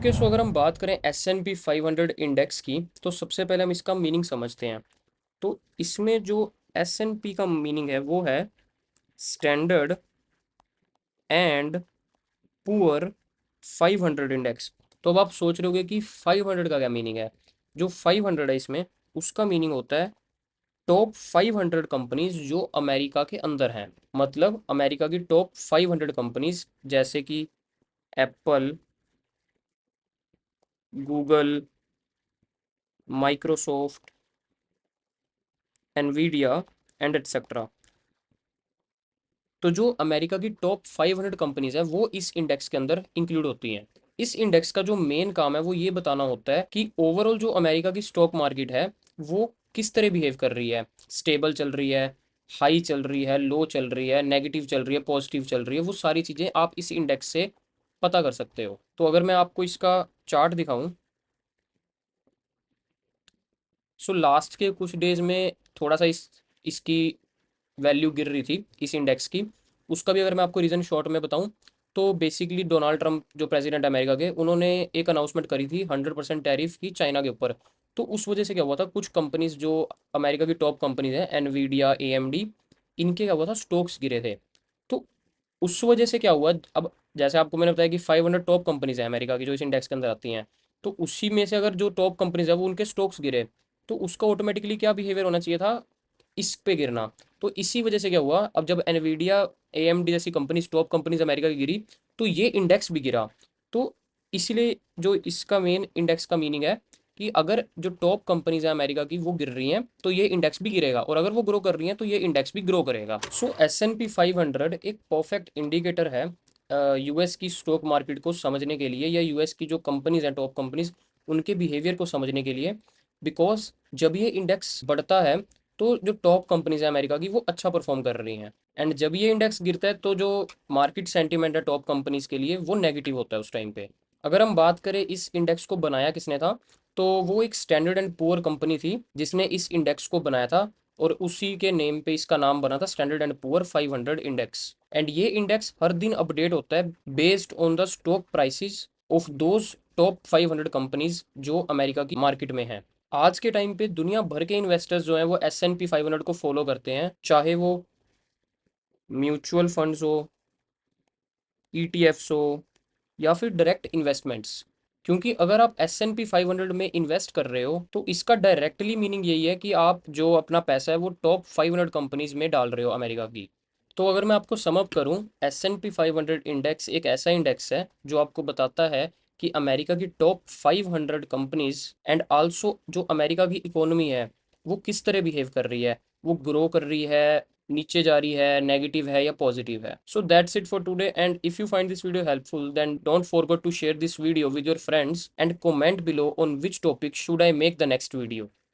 Okay, सो अगर हम बात करें S&P 500 इंडेक्स की, तो सबसे पहले हम इसका मीनिंग समझते हैं। तो इसमें जो S&P का मीनिंग है वो है स्टैंडर्ड एंड पुअर 500 इंडेक्स। तो अब आप सोच रहे होगे कि 500 का क्या मीनिंग है। जो 500 है इसमें, उसका मीनिंग होता है टॉप 500 कंपनीज जो अमेरिका के अंदर हैं। मतलब अमेरिका की टॉप 500 कंपनीज, जैसे कि Apple, Google, Microsoft, Nvidia and etcetera. तो जो अमेरिका की टॉप 500 कंपनीज है वो इस इंडेक्स के अंदर इंक्लूड होती हैं। इस इंडेक्स का जो मेन काम है वो ये बताना होता है कि ओवरऑल जो अमेरिका की स्टॉक मार्केट है वो किस तरह बिहेव कर रही है। स्टेबल चल रही है, हाई चल रही है, लो चल रही है, नेगेटिव चल रही है, पॉजिटिव चल रही है। वो सारी चीज़ें आप इस इंडेक्स से पता कर सकते हो। तो अगर मैं आपको इसका चार्ट दिखाऊं, सो लास्ट के कुछ डेज में थोड़ा सा इसकी वैल्यू गिर रही थी इस इंडेक्स की। उसका भी अगर मैं आपको रीज़न शॉर्ट में बताऊं, तो बेसिकली डोनाल्ड ट्रंप जो प्रेसिडेंट अमेरिका के, उन्होंने एक अनाउंसमेंट करी थी 100% टैरिफ की चाइना के ऊपर। तो उस वजह से क्या हुआ था, कुछ कंपनीज जो अमेरिका की टॉप कंपनीज हैं, एनवीडिया, एएमडी, इनके क्या हुआ था, स्टॉक्स गिरे थे। तो उस वजह से क्या हुआ, अब जैसे आपको मैंने बताया कि 500 टॉप कंपनीज हैं अमेरिका की जो इस इंडेक्स के अंदर आती हैं। तो उसी में से अगर जो टॉप कंपनीज है वो उनके स्टॉक्स गिरे, तो उसका ऑटोमेटिकली क्या बिहेवियर होना चाहिए था, इस पे गिरना। तो इसी वजह से क्या हुआ, अब जब एनवीडिया, एएमडी जैसी कंपनी, टॉप कंपनीज अमेरिका की गिरी, तो ये इंडेक्स भी गिरा। तो इसलिए जो इसका मेन इंडेक्स का मीनिंग है कि अगर जो टॉप कंपनीज है अमेरिका की वो गिर रही हैं तो ये इंडेक्स भी गिरेगा, और अगर वो ग्रो कर रही हैं तो ये इंडेक्स भी ग्रो करेगा। सो S&P 500 एक परफेक्ट इंडिकेटर है यूएस की स्टॉक मार्केट को समझने के लिए, या यूएस की जो कंपनीज हैं टॉप कंपनीज, उनके बिहेवियर को समझने के लिए। बिकॉज जब ये इंडेक्स बढ़ता है तो जो टॉप कंपनीज है अमेरिका की वो अच्छा परफॉर्म कर रही हैं, एंड जब ये इंडेक्स गिरता है तो जो मार्केट सेंटीमेंट है टॉप कंपनीज के लिए वो नेगेटिव होता है उस टाइम पे। अगर हम बात करें इस इंडेक्स को बनाया किसने था, तो वो एक स्टैंडर्ड एंड पुअर कंपनी थी जिसने इस इंडेक्स को बनाया था, और उसी के नेम पे इसका नाम बना था standard and poor 500 index. And ये इंडेक्स हर दिन अपडेट होता है based on the stock prices of those top 500 companies जो अमेरिका की मार्केट में हैं। आज के टाइम पे दुनिया भर के इन्वेस्टर्स जो हैं वो S&P 500 को फॉलो करते हैं, चाहे वो म्यूचुअल फंड्स हो, ETFs हो, या फिर डायरेक्ट इन्वेस्टमेंट्स। क्योंकि अगर आप S&P 500 में इन्वेस्ट कर रहे हो तो इसका डायरेक्टली मीनिंग यही है कि आप जो अपना पैसा है वो टॉप 500 कंपनीज में डाल रहे हो अमेरिका की। तो अगर मैं आपको सम अप करूं, S&P 500 इंडेक्स एक ऐसा इंडेक्स है जो आपको बताता है कि अमेरिका की टॉप 500 कंपनीज एंड आल्सो जो अमेरिका की इकोनॉमी है वो किस तरह बिहेव कर रही है, वो ग्रो कर रही है, नीचे जा रही है, नेगेटिव है या पॉजिटिव है। So that's it for today, and if you find this video helpful then don't forget to share this video with your friends and comment below on which topic should I make the next video.